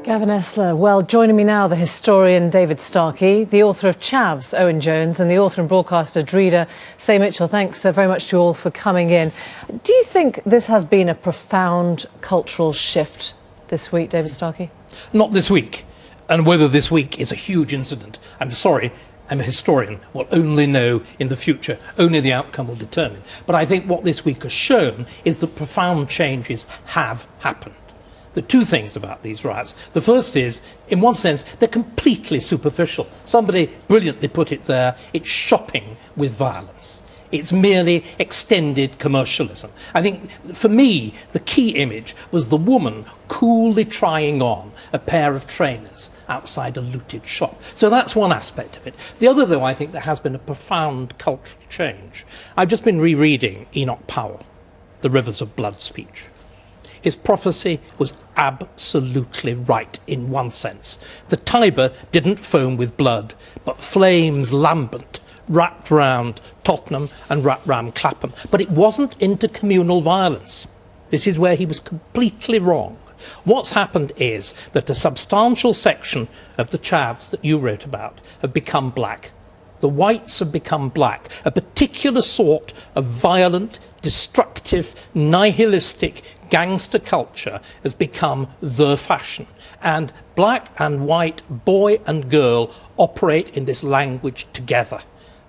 Gavin Esler. Well, joining me now, the historian David Starkey, the author of Chavs, Owen Jones, and the author and broadcaster Dreda Say Mitchell. Thanks very much to you all for coming in. Do you think this has been a profound cultural shift this week, David Starkey? Not this week. And whether this week is a huge incident, I'm sorry, I'm a historian, will only know in the future. Only the outcome will determine. But I think what this week has shown is that profound changes have happened. The two things about these riots. The first is, in one sense, they're completely superficial. Somebody brilliantly put it there, it's shopping with violence. It's merely extended commercialism. I think, for me, the key image was the woman coolly trying on a pair of trainers outside a looted shop. So that's one aspect of it. The other, though, I think there has been a profound cultural change. I've just been rereading Enoch Powell, The Rivers of Blood speech. His prophecy was absolutely right in one sense. The Tiber didn't foam with blood, but flames lambent wrapped round Tottenham and wrapped round Clapham. But it wasn't intercommunal violence. This is where he was completely wrong. What's happened is that a substantial section of the Chavs that you wrote about have become black. The whites have become black. A particular sort of violent, destructive, nihilistic, gangster culture has become the fashion. And black and white, boy and girl, operate in this language together.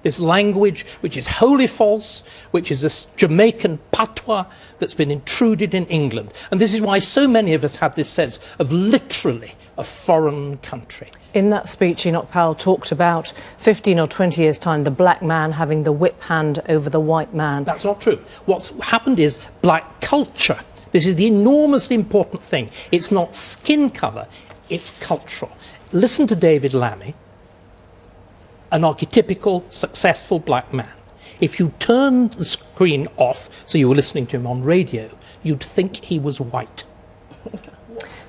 This language which is wholly false, which is a Jamaican patois that's been intruded in England. And this is why so many of us have this sense of literally a foreign country. In that speech, Enoch Powell talked about 15 or 20 years' time, the black man having the whip hand over the white man. That's not true. What's happened is black culture. This is the enormously important thing. It's not skin colour, it's cultural. Listen to David Lammy, an archetypical, successful black man. If you turned the screen off, so you were listening to him on radio, you'd think he was white.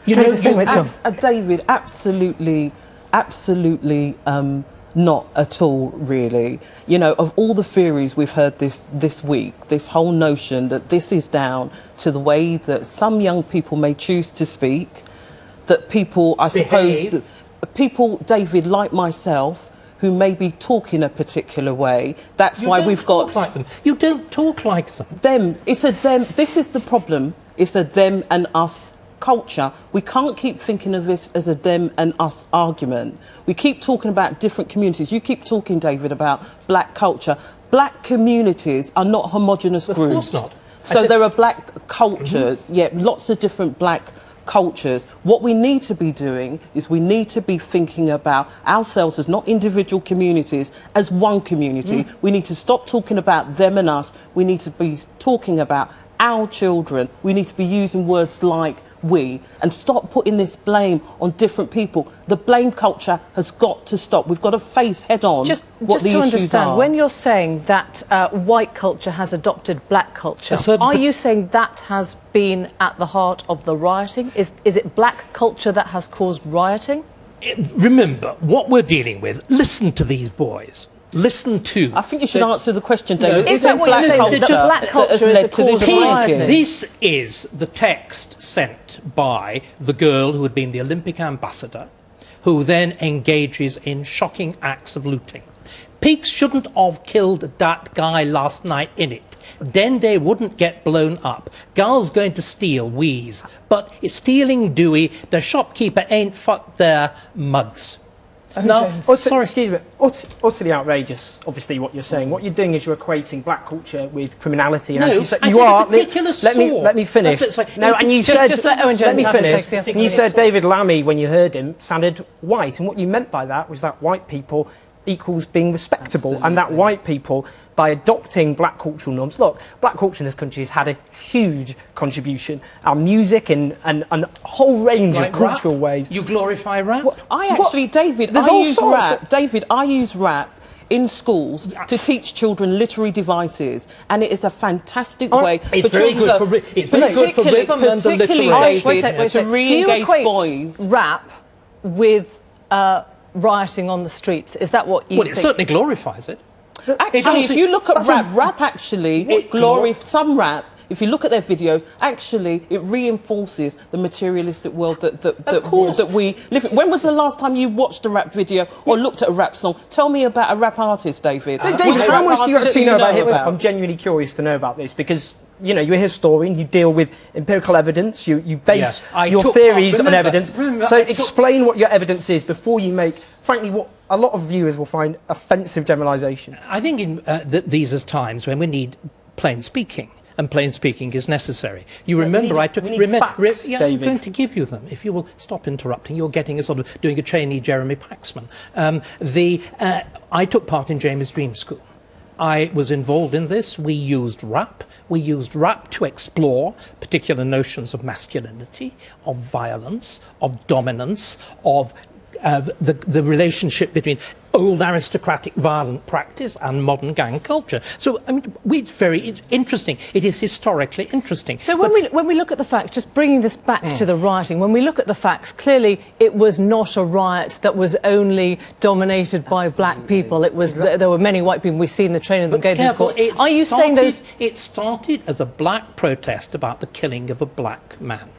You know, David, absolutely not at all, really. You know, of all the theories we've heard this week, this whole notion that this is down to the way that some young people may choose to speak, that people, I suppose, people, David, like myself, who may be talking a particular way, that's why we've got... Like them. You don't talk like them. Them. It's a them. This is the problem. It's a them and us culture. We can't keep thinking of this as a them and us argument. We keep talking about different communities. You keep talking, David, about black culture. Black communities are not homogenous groups. Of course not. So there are black cultures, lots of different black cultures. What we need to be doing is we need to be thinking about ourselves as not individual communities, as one community. We need to stop talking about them and us. We need to be talking about our children. We need to be using words like we, and stop putting this blame on different people. The blame culture has got to stop. We've got to face head on what the issues are. Just to understand, when you're saying that white culture has adopted black culture, are you saying that has been at the heart of the rioting? Is it black culture that has caused rioting? Remember, what we're dealing with, listen to these boys. Listen to... I think you should answer the question, David. No, is that what you're saying? Black culture has led to this rioting? This is the text sent by the girl who had been the Olympic ambassador, who then engages in shocking acts of looting. Pigs shouldn't have killed that guy last night in it. Then they wouldn't get blown up. Girls going to steal, wheeze. But it's stealing Dewey. The shopkeeper ain't fucked their mugs. Sorry, excuse me. Utterly outrageous, obviously, what you're saying. What you're doing is you're equating black culture with criminality and you are. Let me finish. No, and you said just let Owen Jones. Let me finish. And you said David Lammy, when you heard him, sounded white, and what you meant by that was that white people equals being respectable. Absolutely. And that white people, by adopting black cultural norms. Look, black culture in this country has had a huge contribution. Our music and a whole range of cultural ways. You glorify rap? David, I use rap in schools to teach children literary devices, and it is a fantastic way it's for very children. It's very good for rhythm and the literary. To re-engage boys. Do you equate rap with rioting on the streets? Is that what you think? Well, it certainly glorifies it. Actually, if you look at rap actually, some rap if you look at their videos, actually it reinforces the materialistic world that we live in. When was the last time you watched a rap video or looked at a rap song? Tell me about a rap artist, David. David, how much do you actually know about hip-hop? I'm genuinely curious to know about this, because you know, you're a historian, you deal with empirical evidence, you base your theories on evidence. So explain what your evidence is before you make, frankly, what a lot of viewers will find offensive generalisations. I think in these are times when we need plain speaking. And plain speaking is necessary. You remember, I'm going to give you them. If you will stop interrupting, you're getting a sort of doing a trainee Jeremy Paxman. I took part in James' Dream School. I was involved in this. We used rap. We used rap to explore particular notions of masculinity, of violence, of dominance, of the relationship between old aristocratic violent practice and modern gang culture. So I mean, it's interesting. It is historically interesting. So when we look at the facts, just bringing this back to the rioting, when we look at the facts, clearly it was not a riot that was only dominated by black people. It was there were many white people. We've seen the training that gave them course. Are you saying those? It started as a black protest about the killing of a black man.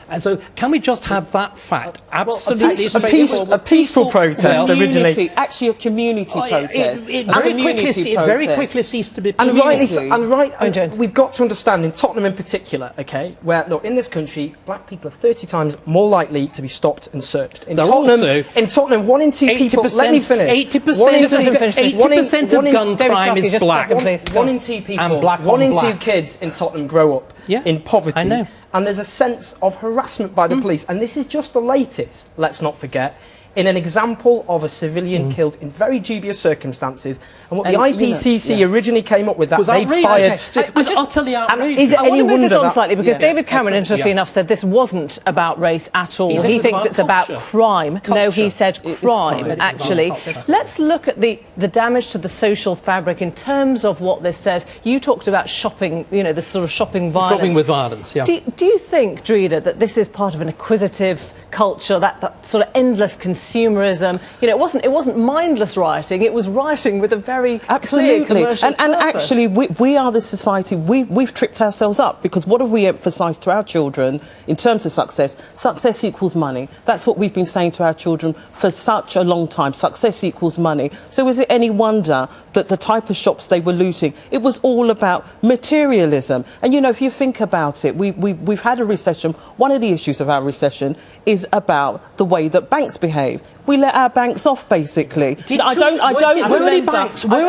And so, can we just have that fact absolutely a peaceful protest originally? Actually, a community protest. It very quickly ceased to be peaceful. And we've got to understand, in Tottenham in particular, okay, where, look, in this country, black people are 30 times more likely to be stopped and searched. In Tottenham, 1 in 2 people... Let me finish. 80% of gun crime is black. 1 in 2 people, 1 in 2 kids in Tottenham grow up in poverty. I know. And there's a sense of harassment by the police. And this is just the latest, let's not forget, in an example of a civilian killed in very dubious circumstances. And what the IPCC originally came up with, that they'd fired... It was utterly outrageous. Is it any wonder this on slightly, because David Cameron, interestingly enough, said this wasn't about race at all. He thinks it's about crime. No, he said crime, actually. Let's look at the damage to the social fabric in terms of what this says. You talked about shopping, you know, the sort of shopping violence. Shopping with violence, yeah. Do you think, Dreda, that this is part of an acquisitive culture, that sort of endless consumerism? You know, it wasn't mindless rioting, it was rioting with a very clear commercial and actually we are the society, we've tripped ourselves up, because what have we emphasised to our children in terms of success? Success equals money. That's what we've been saying to our children for such a long time. Success equals money. So is it any wonder that the type of shops they were looting, it was all about materialism? And you know, if you think about it, we've had a recession. One of the issues of our recession is about the way that banks behave. We let our banks off, basically. I don't remember bankers. No,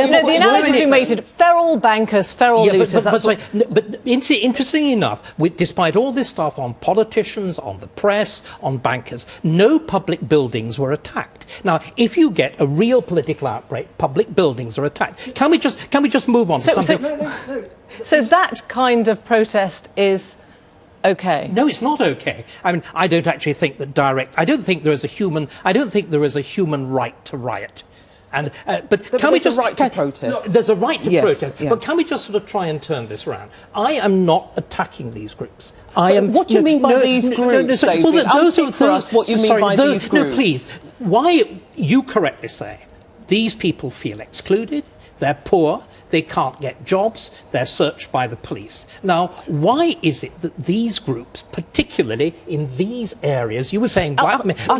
the analogy being made to feral bankers, feral looters. But interestingly enough, despite all this stuff on politicians, on the press, on bankers, no public buildings were attacked. Now, if you get a real political outbreak, public buildings are attacked. Can we just move on to something? So that kind of protest is okay? No, it's not okay. I mean, I don't actually think that I don't think there is a human right to riot. And can we just right to protest? No, there's a right to protest. Yeah. But can we just sort of try and turn this around? I am not attacking these groups. What do you mean by these groups, David? Unpick for us what you mean by these groups. No, please. Why, you correctly say, these people feel excluded, they're poor, they can't get jobs, they're searched by the police. Now, why is it that these groups, particularly in these areas, you were saying black men... I'll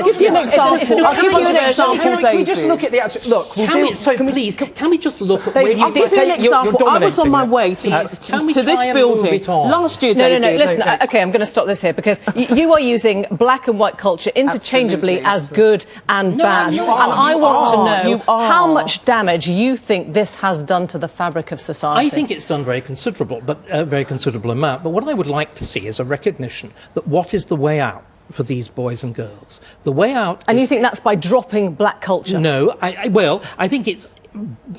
give you an example. I'll give you an example, David. Can we just look at the actual... Look, can we just look at... I'll give you an example. I was on my way to this building last year, David. No, listen, OK, I'm going to stop this here, because you are using black and white culture interchangeably as good and bad. And I want to know how much damage you think this has done to the fabric of society. I think it's done very considerable, but a very considerable amount. But what I would like to see is a recognition that what is the way out for these boys and girls? The way out. And you think that's by dropping black culture? No, I think it's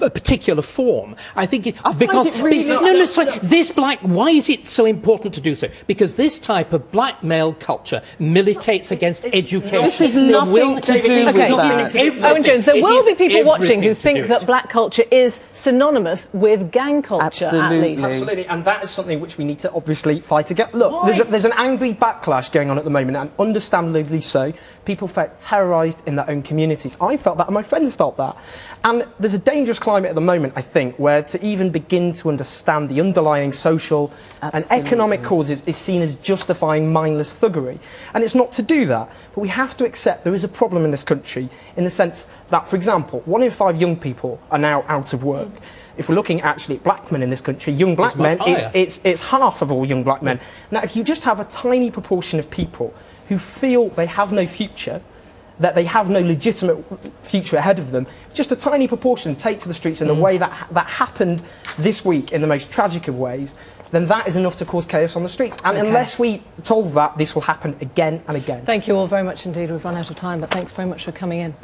a particular form. I think why is it so important to do so? Because this type of black male culture militates against education. This is nothing to do with that. Owen Jones, there will be people watching who think that black culture is synonymous with gang culture, at least. Absolutely, and that is something which we need to obviously fight against. Look, there's an angry backlash going on at the moment, and understandably so. People felt terrorised in their own communities. I felt that, and my friends felt that. And there's a dangerous climate at the moment, I think, where to even begin to understand the underlying social and economic causes is seen as justifying mindless thuggery. And it's not to do that, but we have to accept there is a problem in this country in the sense that, for example, 1 in 5 young people are now out of work. If we're looking actually at black men in this country, young black men, it's half of all young black men. Now, if you just have a tiny proportion of people who feel they have no future, that they have no legitimate future ahead of them, just a tiny proportion take to the streets in the way that happened this week in the most tragic of ways, then that is enough to cause chaos on the streets. And unless we solve that, this will happen again and again. Thank you all very much indeed. We've run out of time, but thanks very much for coming in.